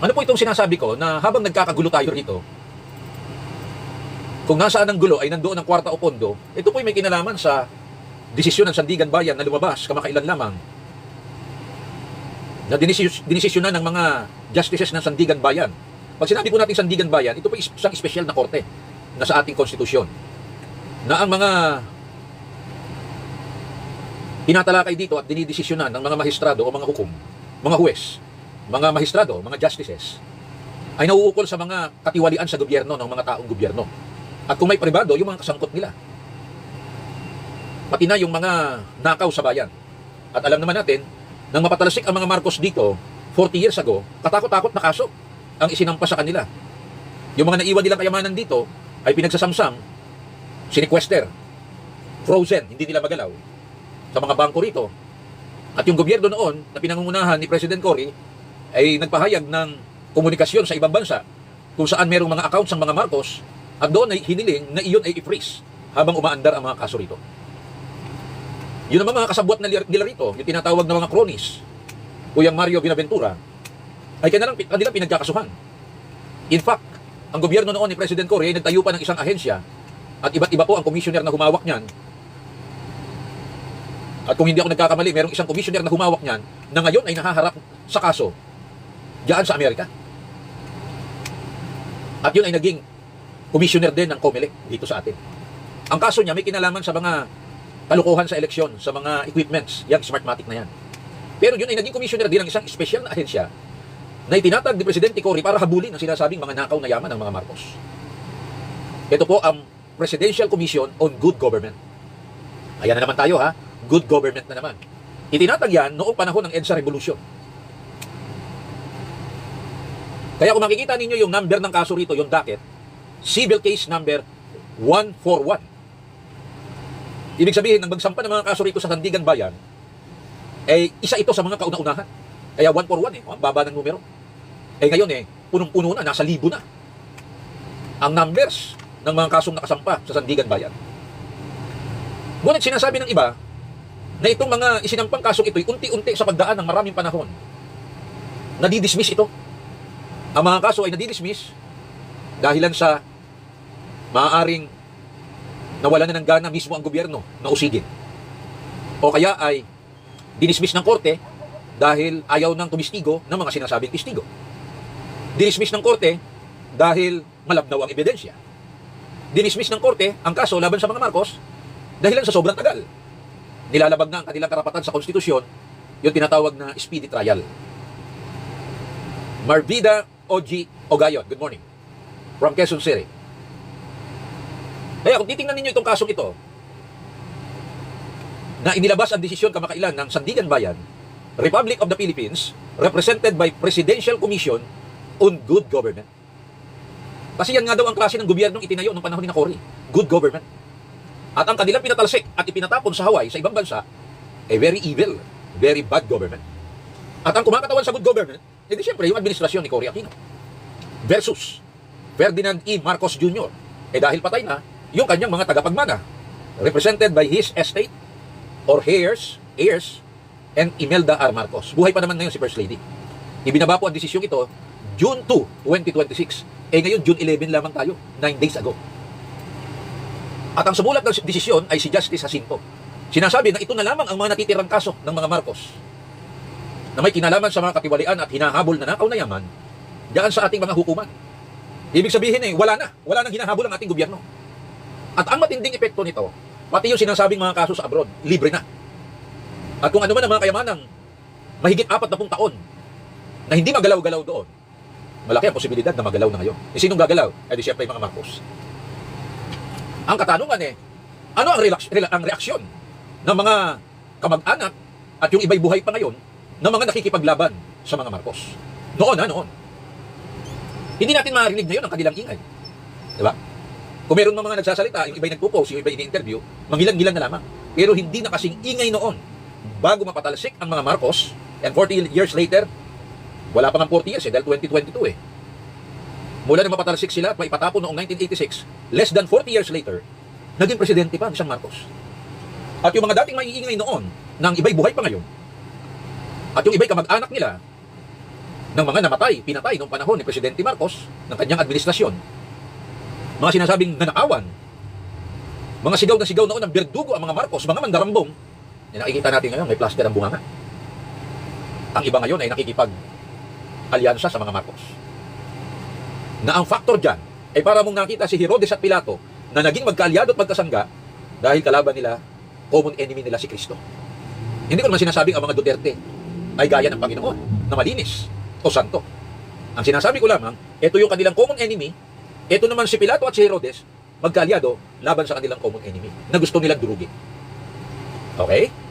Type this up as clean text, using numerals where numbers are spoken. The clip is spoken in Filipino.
Ano po itong sinasabi ko na habang nagkakagulo tayo rito, kung nasaan ang gulo ay nandoon ang kwarta o pondo, ito po ay may kinalaman sa desisyon ng Sandigan Bayan na lumabas kamakailan lamang na dinesisyonan ng mga justices ng Sandigan Bayan. Pag sinabi po natin Sandigan Bayan, ito po isang espesyal na korte na sa ating konstitusyon na ang mga tinatalakay dito at dinidesisyonan ng mga maestrado o mga hukom, mga huwes, mga maestrado, mga justices, ay nauukol sa mga katiwalian sa gobyerno ng mga taong gobyerno. At kung may pribado, yung mga kasangkot nila. Pati na yung mga nakaw sa bayan. At alam naman natin, nang mapatalasik ang mga Marcos dito, 40 years ago, katakot-takot na kaso ang isinampa sa kanila. Yung mga naiwan nilang kayamanan dito, ay pinagsasamsam, sinikwester, frozen, hindi nila magalaw, sa mga bangko rito. At yung gobyerno noon, na pinangungunahan ni President Cory, ay nagpahayag ng komunikasyon sa ibang bansa kung saan merong mga accounts ng mga Marcos at doon ay hiniling na iyon ay i-freeze habang umaandar ang mga kaso rito. Yun ang mga kasabwat na nila rito, yung tinatawag na mga cronies, Kuyang Mario Binaventura, ay kanilang pinagkakasuhan. In fact, ang gobyerno noon ni President Cory ay nagtayo pa ng isang ahensya at iba't iba po ang commissioner na humawak niyan. At kung hindi ako nagkakamali, merong isang commissioner na humawak niyan na ngayon ay nahaharap sa kaso diyan sa Amerika. At yun ay naging commissioner din ng COMELEC dito sa atin. Ang kaso niya may kinalaman sa mga kalukuhan sa eleksyon, sa mga equipments, yung Smartmatic na yan. Pero yun ay naging commissioner din ng isang special na ahensya na itinatag ni Presidente Cory para habulin ang sinasabing mga nakaw na yaman ng mga Marcos. Ito po ang Presidential Commission on Good Government. Ayan na naman tayo ha, good government na naman. Itinatag yan noong panahon ng EDSA Revolution. Kaya kung makikita ninyo yung number ng kaso rito, yung docket, civil case number 141. Ibig sabihin, nang magsampa ng mga kaso rito sa Sandigan Bayan, eh, isa ito sa mga kauna-unahan. Kaya 141 ang baba ng numero. Eh ngayon punong-puno na, nasa libo na ang numbers ng mga kasong nakasampa sa Sandigan Bayan. Ngunit sinasabi ng iba na itong mga isinampang kasong ito'y unti-unti sa pagdaan ng maraming panahon, nadidismiss ito. Ang mga kaso ay nadidismiss dahilan sa maaaring nawala na ng gana mismo ang gobyerno na usigin. O kaya ay dinismiss ng korte dahil ayaw ng tumistigo ng mga sinasabing testigo. Dinismiss ng korte dahil malabnaw ang ebidensya. Dinismiss ng korte ang kaso laban sa mga Marcos dahilan sa sobrang tagal. Nilalabag na ang kanilang karapatan sa konstitusyon, yung tinatawag na speedy trial. Marvida Oji Ogayon, good morning. From Quezon City. Kaya kung titingnan ninyo itong kasong ito, na inilabas ang desisyon kamakailan ng Sandigan Bayan, Republic of the Philippines, represented by Presidential Commission on Good Government. Kasi yan nga daw ang klase ng gobyernong itinayo noong panahon ni Cory, good government. At ang kanilang pinatalsik at ipinatapon sa Hawaii, sa ibang bansa, ay very evil, very bad government. At ang kumakatawan sa good government, edi siyempre yung administrasyon ni Cory Aquino versus Ferdinand E. Marcos Jr. Dahil patay na yung kanyang mga tagapagmana, represented by his estate or heirs, and Imelda R. Marcos. Buhay pa naman ngayon si First Lady. Ibinaba po ang desisyong ito June 2, 2026. Ngayon June 11 lamang tayo, 9 days ago. At ang sumulat ng desisyon ay si Justice Jacinto. Sinasabi na ito na lamang ang mga natitirang kaso ng mga Marcos na may kinalaman sa mga katiwalian at hinahabol na nakaw na yaman diyan sa ating mga hukuman. Ibig sabihin wala nang hinahabol ang ating gobyerno. At ang matinding epekto nito, pati yung sinasabing mga kaso sa abroad, libre na. At kung ano man ang mga kayamanang mahigit 40 taon na hindi magalaw-galaw doon, malaki ang posibilidad na magalaw na ngayon. Sinong gagalaw? Di siyempre yung mga Marcos. Ang katanungan ano ang reaksyon ng mga kamag-anak at yung iba'y buhay pa ngayon ng mga nakikipaglaban sa mga Marcos? Noon. Hindi natin marinig ngayon ang kanilang ingay. Diba? Kung meron mga nagsasalita, yung iba'y nagpo-post, yung iba'y ini-interview, mangilan-gilan na lamang. Pero hindi na kasing ingay noon bago mapatalsik ang mga Marcos, and 40 years later, wala pa nga 40 years dahil 2022 Mula na mapatalsik sila at maipatapon noong 1986, less than 40 years later, naging presidente pa ang isang Marcos. At yung mga dating maiingay noon, nang iba'y buhay pa ngayon, at yung iba'y kamag-anak nila, ng mga pinatay noong panahon ni Presidente Marcos, ng kanyang administrasyon. Mga sinasabing nanakawan, mga sigaw na sigaw noon ng berdugo ang mga Marcos, mga mandarambong, na nakikita natin ngayon may plaster ang bunganga. Ang iba ngayon ay nakikipag-alyansa sa mga Marcos. Na ang factor dyan ay para mong nakita si Herodes at Pilato na naging magkaalyado at magkasangga dahil kalaban nila, common enemy nila si Kristo. Hindi ko naman sinasabing ang mga Duterte ay gaya ng Panginoon na malinis o santo. Ang sinasabi ko lamang, ito yung kanilang common enemy, ito naman si Pilato at si Herodes, magkaalyado laban sa kanilang common enemy na gusto nilang durugin. Okay?